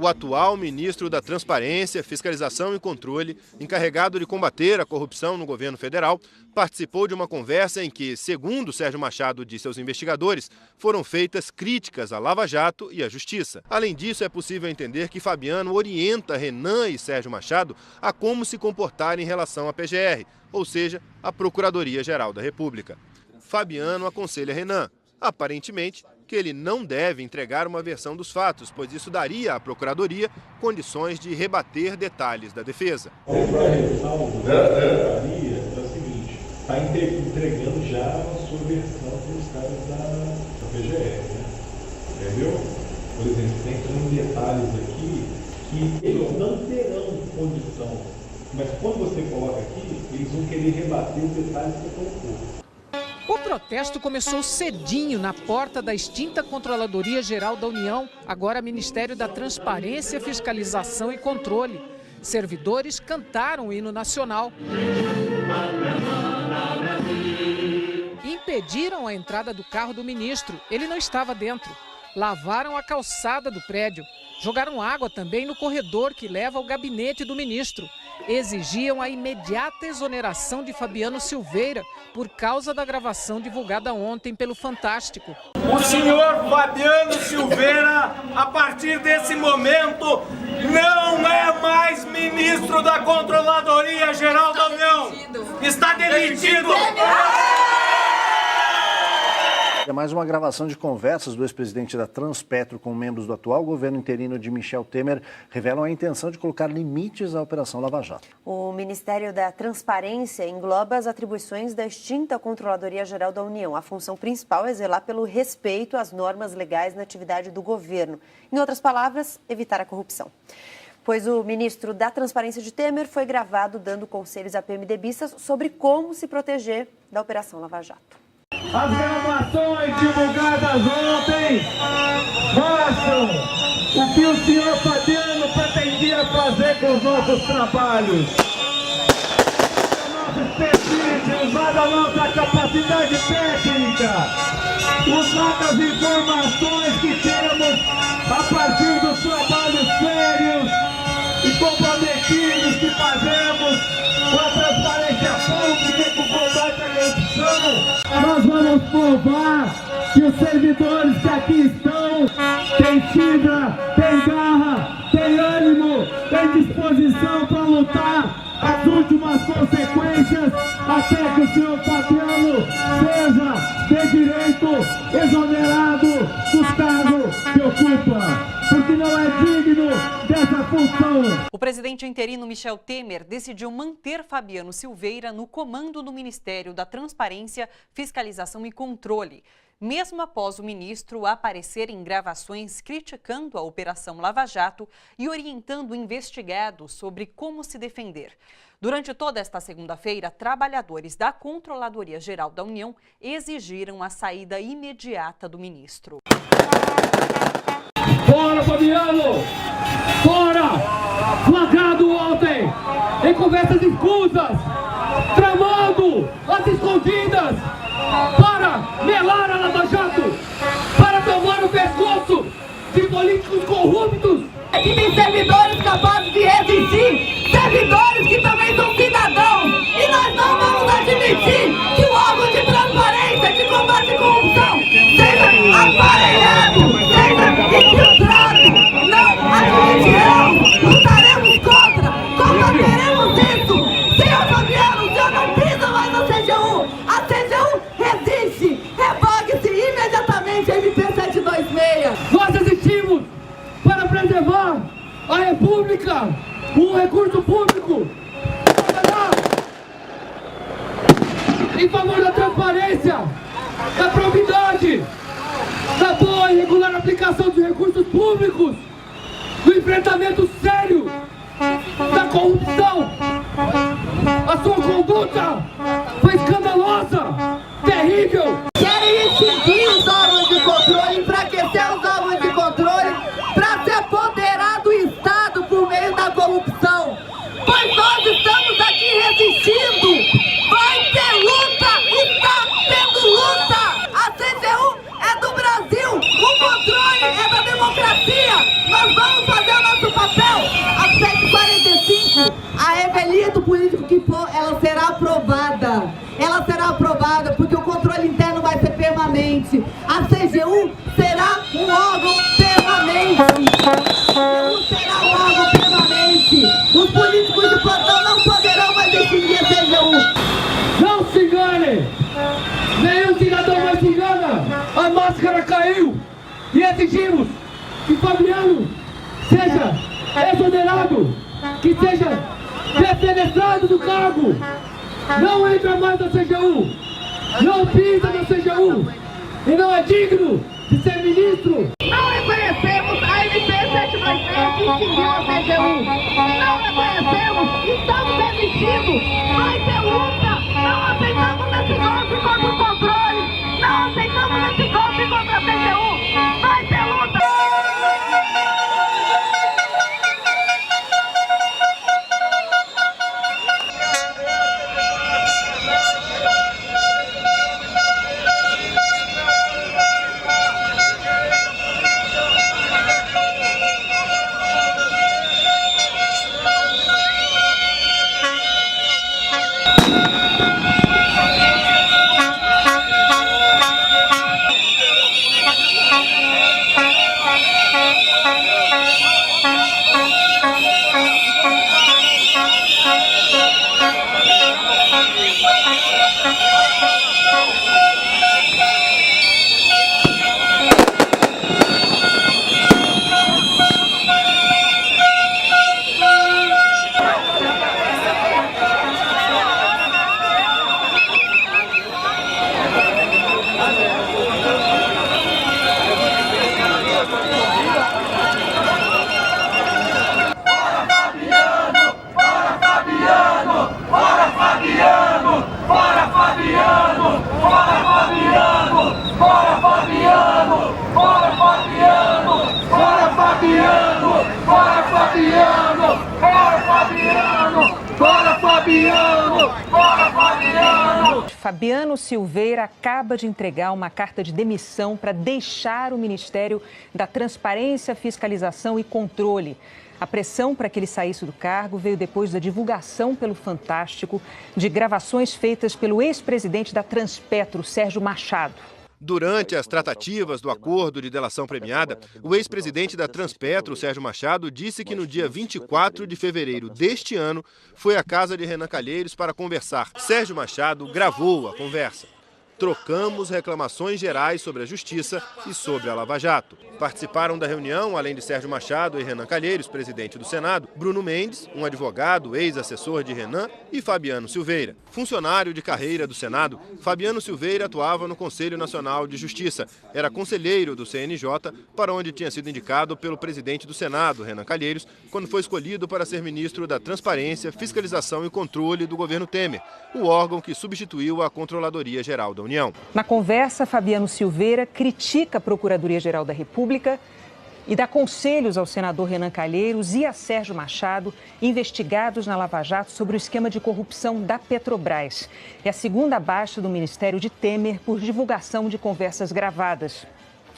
O atual ministro da Transparência, Fiscalização e Controle, encarregado de combater a corrupção no governo federal, participou de uma conversa em que, segundo Sérgio Machado disse aos investigadores, foram feitas críticas à Lava Jato e à Justiça. Além disso, é possível entender que Fabiano orienta Renan e Sérgio Machado a como se comportar em relação à PGR, ou seja, a Procuradoria-Geral da República. Fabiano aconselha Renan, aparentemente, que ele não deve entregar uma versão dos fatos, pois isso daria à Procuradoria condições de rebater detalhes da defesa. Para revisar o Procuradoria é o seguinte, está entregando já a sua versão para os caras da PGR, né? Entendeu? Por exemplo, tem detalhes aqui que eles não terão condição, mas quando você coloca aqui, eles vão querer rebater os detalhes que você colocou. O protesto começou cedinho na porta da extinta Controladoria-Geral da União, agora Ministério da Transparência, Fiscalização e Controle. Servidores cantaram o hino nacional. Impediram a entrada do carro do ministro. Ele não estava dentro. Lavaram a calçada do prédio. Jogaram água também no corredor que leva ao gabinete do ministro. Exigiam a imediata exoneração de Fabiano Silveira por causa da gravação divulgada ontem pelo Fantástico. O senhor Fabiano Silveira, a partir desse momento, não é mais ministro da Controladoria Geral da União. Está demitido. É mais uma gravação de conversas do ex-presidente da Transpetro com membros do atual governo interino de Michel Temer revelam a intenção de colocar limites à Operação Lava Jato. O Ministério da Transparência engloba as atribuições da extinta Controladoria-Geral da União. A função principal é zelar pelo respeito às normas legais na atividade do governo. Em outras palavras, evitar a corrupção. Pois o ministro da Transparência de Temer foi gravado dando conselhos a PMDBistas sobre como se proteger da Operação Lava Jato. As gravações divulgadas ontem mostram o que o senhor Fabiano pretendia fazer com os nossos trabalhos. A nossa expertise, usar a nossa capacidade técnica, usar as informações que temos a partir dos trabalhos sérios e comprometidos que fazemos com a transparência pública e com o combate à corrupção. Nós vamos provar que os servidores que aqui estão têm fibra, têm garra, têm ânimo, têm disposição para lutar as últimas consequências até que o senhor Fabiano seja de direito exonerado dos cargos que ocupa. Porque não é digno dessa função. O presidente interino Michel Temer decidiu manter Fabiano Silveira no comando do Ministério da Transparência, Fiscalização e Controle, mesmo após o ministro aparecer em gravações criticando a Operação Lava Jato e orientando investigados sobre como se defender. Durante toda esta segunda-feira, trabalhadores da Controladoria-Geral da União exigiram a saída imediata do ministro. Fora, Fabiano! Fora! Flagrado ontem, em conversas escusas, tramando as escondidas para melar a Lava Jato, para tomar o pescoço de políticos corruptos. Aqui tem servidores capazes de resistir, servidores que também são cidadãos, e nós não vamos admitir que o órgão de transparência, de combate à corrupção, seja aparelhado, seja infiltrado. Não admitiremos, lutaremos contra, combateremos isso. Senhor Fabiano, o senhor não pisa mais na CGU, a CGU resiste, revogue-se imediatamente a MP 726. Nós existimos para preservar a República, o recurso público, em favor da transparência, da probidade, da boa e regular aplicação dos recursos públicos, do enfrentamento sério da corrupção. A sua conduta foi escandalosa, terrível. Querem extinguir os órgãos de controle, enfraquecer os órgãos de controle para se apoderar do Estado por meio da corrupção. Pois nós estamos aqui resistindo. Vai ter luta, está tendo luta. A CGU é do Brasil, o controle é da democracia. Nós vamos fazer o nosso CGU será um órgão permanente. CGU será um órgão permanente. Os políticos de plantão não poderão mais decidir a CGU. Não se engane! Nenhum cidadão mais se engana! A máscara caiu! E exigimos que Fabiano seja exonerado, que seja defenestrado do cargo! Não entra mais na CGU! Não pisa na CGU! E não é digno de ser ministro! Não reconhecemos a MP 7+3 que extinguiu a CGU! Não reconhecemos! Estamos resistindo! Vai ter luta! Não aceitamos esse golpe contra o controle! Não aceitamos esse golpe contra a CGU! Vai ter luta! Fabiano Silveira acaba de entregar uma carta de demissão para deixar o Ministério da Transparência, Fiscalização e Controle. A pressão para que ele saísse do cargo veio depois da divulgação pelo Fantástico de gravações feitas pelo ex-presidente da Transpetro, Sérgio Machado. Durante as tratativas do acordo de delação premiada, o ex-presidente da Transpetro, Sérgio Machado, disse que no dia 24 de fevereiro deste ano foi à casa de Renan Calheiros para conversar. Sérgio Machado gravou a conversa. Trocamos reclamações gerais sobre a Justiça e sobre a Lava Jato. Participaram da reunião, além de Sérgio Machado e Renan Calheiros, presidente do Senado, Bruno Mendes, um advogado, ex-assessor de Renan, e Fabiano Silveira. Funcionário de carreira do Senado, Fabiano Silveira atuava no Conselho Nacional de Justiça. Era conselheiro do CNJ, para onde tinha sido indicado pelo presidente do Senado, Renan Calheiros, quando foi escolhido para ser ministro da Transparência, Fiscalização e Controle do governo Temer, o órgão que substituiu a Controladoria Geral da União. Na conversa, Fabiano Silveira critica a Procuradoria-Geral da República e dá conselhos ao senador Renan Calheiros e a Sérgio Machado, investigados na Lava Jato sobre o esquema de corrupção da Petrobras. É a segunda baixa do Ministério de Temer por divulgação de conversas gravadas.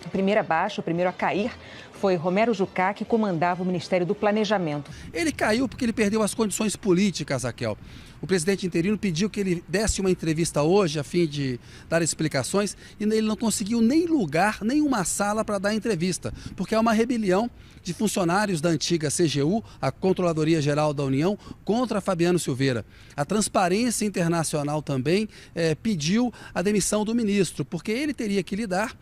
A primeira baixa, o primeiro a cair, foi Romero Jucá, que comandava o Ministério do Planejamento. Ele caiu porque ele perdeu as condições políticas, Raquel. O presidente interino pediu que ele desse uma entrevista hoje a fim de dar explicações e ele não conseguiu nem lugar, nem uma sala para dar entrevista, porque é uma rebelião de funcionários da antiga CGU, a Controladoria Geral da União, contra Fabiano Silveira. A Transparência Internacional também pediu a demissão do ministro, porque ele teria que lidar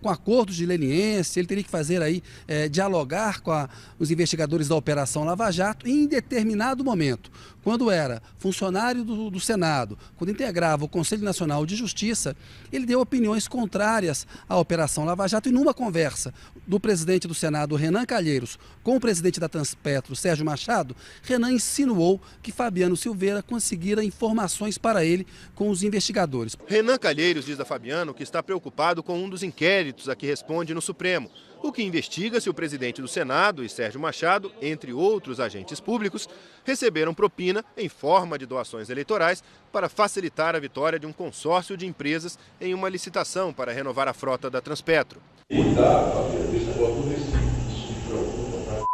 com acordos de leniência, ele teria que fazer aí, dialogar com os investigadores da Operação Lava Jato e em determinado momento, quando era funcionário do Senado, quando integrava o Conselho Nacional de Justiça, ele deu opiniões contrárias à Operação Lava Jato e numa conversa do presidente do Senado, Renan Calheiros, com o presidente da Transpetro, Sérgio Machado, Renan insinuou que Fabiano Silveira conseguira informações para ele com os investigadores. Renan Calheiros diz a Fabiano que está preocupado com um dos inquéritos a que responde no Supremo, o que investiga se o presidente do Senado e Sérgio Machado, entre outros agentes públicos, receberam propina em forma de doações eleitorais para facilitar a vitória de um consórcio de empresas em uma licitação para renovar a frota da Transpetro. Cuidado, Fabiano, esse negócio tudo isso me preocupa.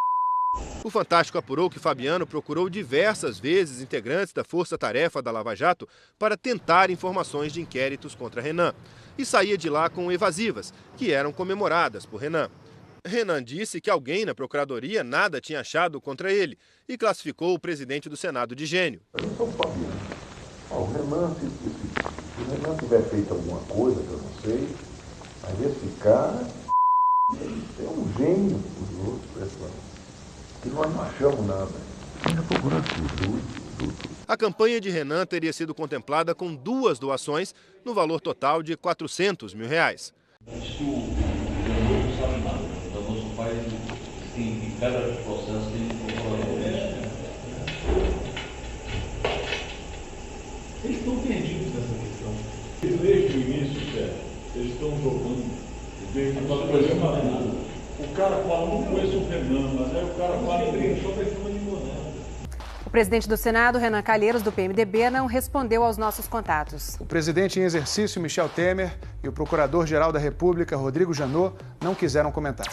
O Fantástico apurou que Fabiano procurou diversas vezes integrantes da Força-Tarefa da Lava Jato para tentar informações de inquéritos contra Renan. E saía de lá com evasivas, que eram comemoradas por Renan. Renan disse que alguém na Procuradoria nada tinha achado contra ele e classificou o presidente do Senado de gênio. Eu sou o Fabiano. O Renan, se o Renan tiver feito alguma coisa que eu não sei, mas esse cara é um gênio dos outros, pessoal. Que nós não achamos nada. Ainda procurando tudo. A campanha de Renan teria sido contemplada com 2 doações no valor total de R$400 mil. Acho que o governador não sabe nada. Então, nosso pai, em cada processo, tem um procurador. Eles estão perdidos nessa questão. Eles desde o início, eles estão jogando. Desde nada. O cara fala, não conheço o Renan, mas aí o cara fala, ele só precisa de limonada. O presidente do Senado, Renan Calheiros, do PMDB, não respondeu aos nossos contatos. O presidente em exercício, Michel Temer, e o procurador-geral da República, Rodrigo Janot, não quiseram comentar.